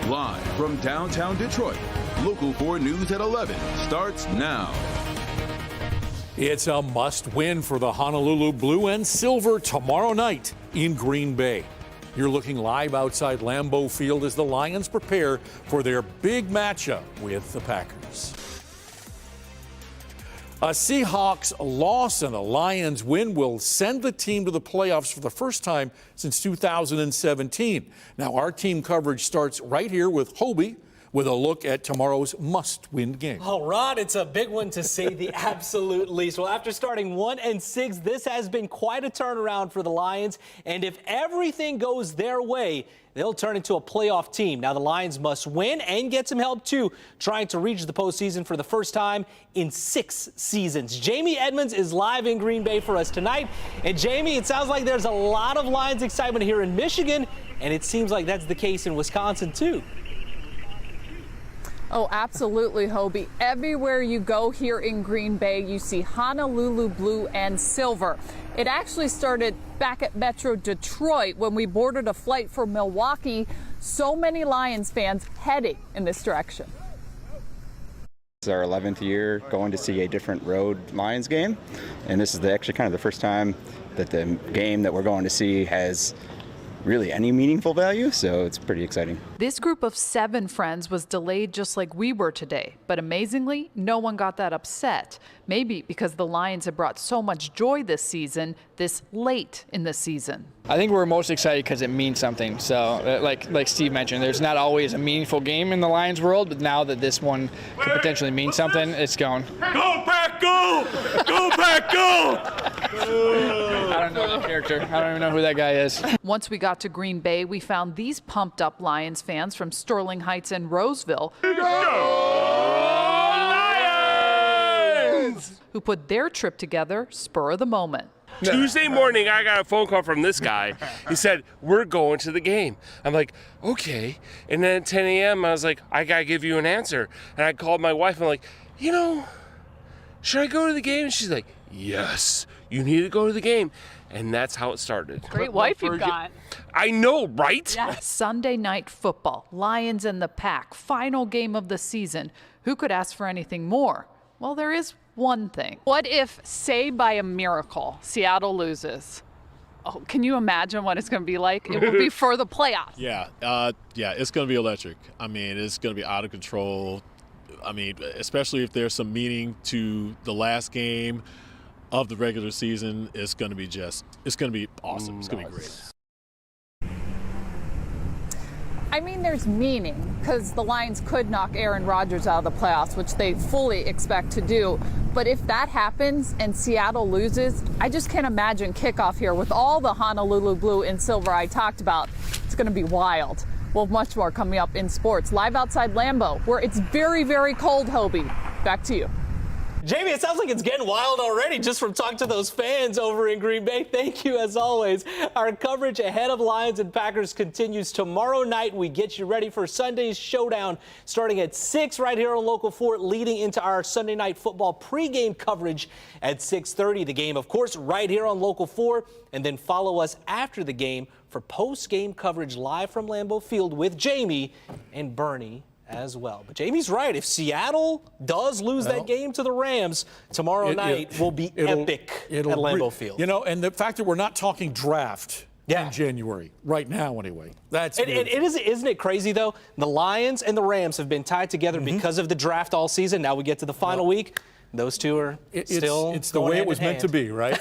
Live from downtown Detroit, Local 4 News at 11 starts now. It's a must-win for the Honolulu Blue and Silver tomorrow night in Green Bay. You're looking live outside Lambeau Field as the Lions prepare for their big matchup with the Packers. A Seahawks loss and a Lions win will send the team to the playoffs for the first time since 2017. Now, our team coverage starts right here with Hobie with a look at tomorrow's must-win game. Oh, Ron, it's a big one to say the absolute least. Well, after starting 1-6, this has been quite a turnaround for the Lions. And if everything goes their way, they'll turn into a playoff team. Now, the Lions must win and get some help, too, trying to reach the postseason for the first time in 6 seasons. Jamie Edmonds is live in Green Bay for us tonight. And, Jamie, it sounds like there's a lot of Lions excitement here in Michigan, and it seems like that's the case in Wisconsin, too. Oh, absolutely, Hobie. Everywhere you go here in Green Bay, you see Honolulu Blue and Silver. It actually started back at Metro Detroit when we boarded a flight from Milwaukee. So many Lions fans heading in this direction. It's our 11th year going to see a different road Lions game, and this is actually kind of the first time that the game that we're going to see has really any meaningful value, so it's pretty exciting. This group of 7 friends was delayed just like we were today, but amazingly, no one got that upset. Maybe because the Lions have brought so much joy this season, this late in the season. I think we're most excited because it means something. So, like Steve mentioned, there's not always a meaningful game in the Lions world, but now that this one could potentially mean something, it's going. Go Pack, go! Go Pack, go! I don't know the character. I don't even know who that guy is. Once we got to Green Bay, we found these pumped up Lions fans from Sterling Heights and Roseville who put their trip together spur of the moment. Tuesday morning, I got a phone call from this guy. He said, we're going to the game. I'm like, okay. And then at 10 a.m., I was like, I got to give you an answer. And I called my wife. I'm like, should I go to the game? And she's like, yes, you need to go to the game. And that's how it started. Great wife you've got. I know, right? Yes. Sunday night football, Lions and the Pack, final game of the season. Who could ask for anything more? Well, there is one thing. What if, say by a miracle, Seattle loses? Oh, can you imagine what it's going to be like? It will be for the playoffs. Yeah, it's going to be electric. I mean, it's going to be out of control. I mean, especially if there's some meaning to the last game of the regular season, it's going to be awesome. It's going to be great. I mean, there's meaning because the Lions could knock Aaron Rodgers out of the playoffs, which they fully expect to do. But if that happens and Seattle loses, I just can't imagine kickoff here with all the Honolulu Blue and Silver I talked about. It's going to be wild. Well, much more coming up in sports. Live outside Lambeau, where it's very, very cold, Hobie. Back to you. Jamie, it sounds like it's getting wild already just from talking to those fans over in Green Bay. Thank you, as always. Our coverage ahead of Lions and Packers continues tomorrow night. We get you ready for Sunday's showdown starting at 6 right here on Local 4, leading into our Sunday Night Football pregame coverage at 6:30. The game, of course, right here on Local 4, and then follow us after the game for post-game coverage live from Lambeau Field with Jamie and Bernie as well. But Jamie's right. If Seattle does lose that game to the Rams, tomorrow night will be epic at Lambeau Field. And the fact that we're not talking draft in January, right now anyway. Isn't it crazy, though? The Lions and the Rams have been tied together because of the draft all season. Now we get to the final week. Those two are still It's the way it was meant to be, right?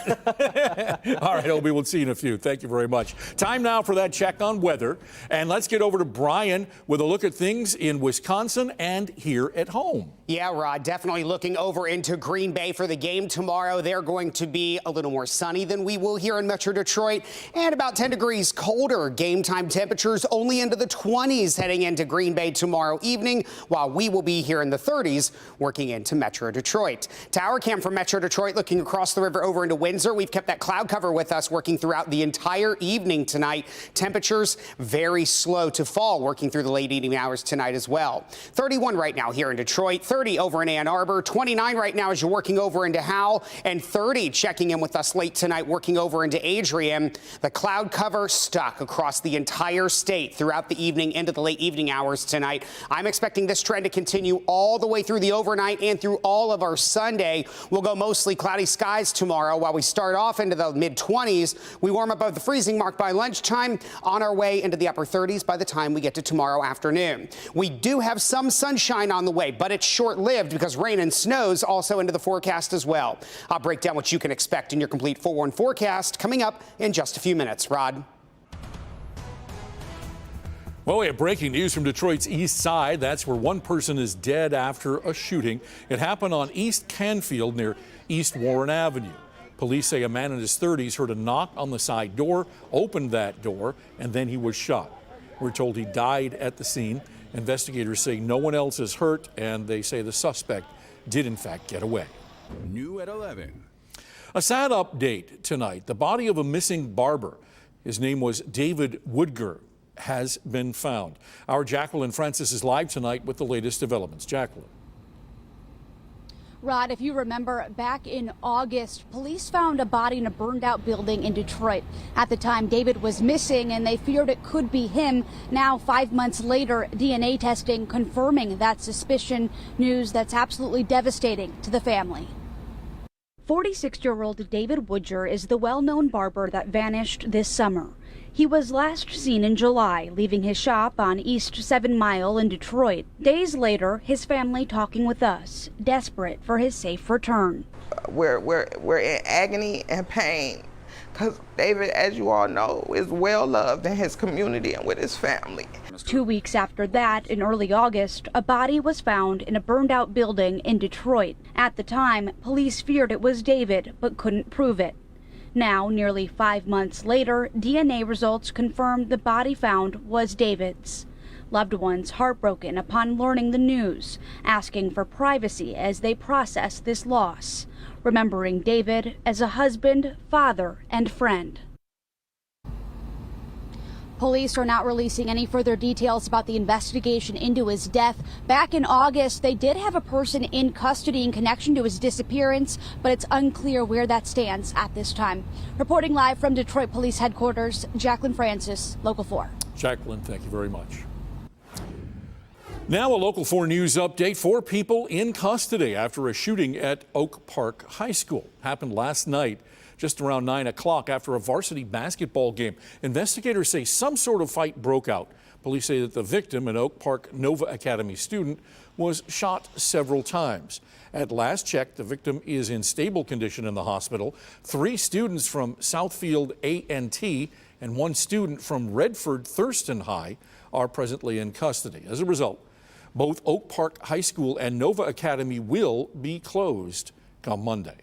All right, Obi, we'll see you in a few. Thank you very much. Time now for that check on weather. And let's get over to Brian with a look at things in Wisconsin and here at home. Yeah, Rod, definitely looking over into Green Bay for the game tomorrow. They're going to be a little more sunny than we will here in Metro Detroit and about 10 degrees colder. Game time temperatures only into the 20s heading into Green Bay tomorrow evening, while we will be here in the 30s working into Metro Detroit. Tower cam from Metro Detroit looking across the river over into Windsor. We've kept that cloud cover with us working throughout the entire evening tonight. Temperatures very slow to fall working through the late evening hours tonight as well. 31 right now here in Detroit. 30 over in Ann Arbor, 29 right now as you're working over into Howell, and 30 checking in with us late tonight working over into Adrian. The cloud cover stuck across the entire state throughout the evening into the late evening hours tonight. I'm expecting this trend to continue all the way through the overnight and through all of our Sunday. We'll go mostly cloudy skies tomorrow while we start off into the mid-20s. We warm up above the freezing mark by lunchtime, on our way into the upper 30s by the time we get to tomorrow afternoon. We do have some sunshine on the way, but it's short-lived because rain and snow's also into the forecast as well. I'll break down what you can expect in your complete 4-1 forecast coming up in just a few minutes. Rod. Well, we have breaking news from Detroit's east side. That's where one person is dead after a shooting. It happened on East Canfield near East Warren Avenue. Police say a man in his 30s heard a knock on the side door, opened that door, and then he was shot. We're told he died at the scene. Investigators say no one else is hurt, and they say the suspect did in fact get away. New at 11. A sad update tonight. The body of a missing barber, his name was David Woodger, has been found. Our Jacqueline Francis is live tonight with the latest developments. Jacqueline. Rod, if you remember, back in August, police found a body in a burned out building in Detroit. At the time, David was missing and they feared it could be him. Now, 5 months later, DNA testing confirming that suspicion. News that's absolutely devastating to the family. 46-year-old David Woodger is the well-known barber that vanished this summer. He was last seen in July, leaving his shop on East 7 Mile in Detroit. Days later, his family talking with us, desperate for his safe return. We're in agony and pain because David, as you all know, is well loved in his community and with his family. 2 weeks after that, in early August, a body was found in a burned out building in Detroit. At the time, police feared it was David, but couldn't prove it. Now, nearly 5 months later, DNA results confirmed the body found was David's. Loved ones heartbroken upon learning the news, asking for privacy as they process this loss, remembering David as a husband, father, and friend. Police are not releasing any further details about the investigation into his death. Back in August, they did have a person in custody in connection to his disappearance, but it's unclear where that stands at this time. Reporting live from Detroit Police Headquarters, Jacqueline Francis, Local 4. Jacqueline, thank you very much. Now a Local 4 News update. 4 people in custody after a shooting at Oak Park High School. Happened last night, just around 9 o'clock after a varsity basketball game. Investigators say some sort of fight broke out. Police say that the victim, an Oak Park Nova Academy student, was shot several times. At last check, the victim is in stable condition in the hospital. 3 students from Southfield A&T and 1 student from Redford Thurston High are presently in custody. As a result, both Oak Park High School and Nova Academy will be closed come Monday.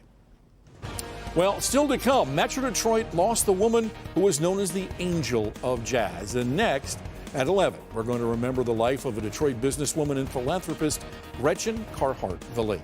Well, still to come, Metro Detroit lost the woman who was known as the Angel of Jazz. And next, at 11, we're going to remember the life of a Detroit businesswoman and philanthropist, Gretchen Carhart-Valet.